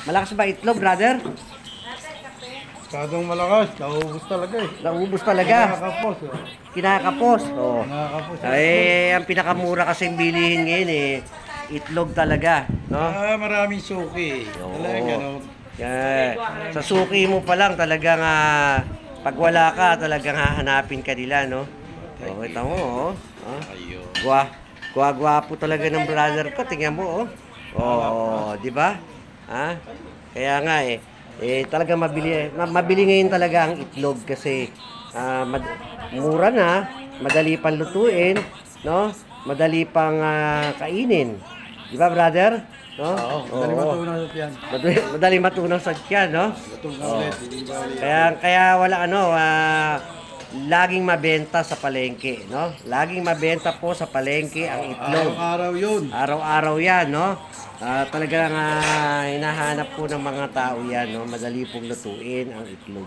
Malakas ba itlog, brother? Masyadong malakas. Naubos talaga eh. Naubos talaga. Nakakapos. Kinakapos. Oh. Nakakapos. Ang pinakamura kasing bilihin ngayon eh, itlog talaga, no? Maraming suki. Oo. Talaga, no? Sa suki mo pa lang talagang pag wala ka, talagang hahanapin ka nila, no? Oh, ito mo, oh. Ayun. Gwapo talaga ng brother ko, tingnan mo, oh. Oh, di ba? Ha? Kaya nga talagang mabili ngayon talaga ang itlog kasi mura na, madali pang lutuin, no? Madali pang kainin. Di ba, brother? No? Oo, madali matunaw sa tiyan. Madali matunaw sa tiyan, no? Matunaw ulit. Hindi ba ulit? Kaya wala laging mabenta sa palengke, no? Laging mabenta po sa palengke ang itlog. Araw-araw yun. Araw-araw 'yan, no? Talagang hinahanap po ng mga tao 'yan, no? Madali pong lutuin ang itlog.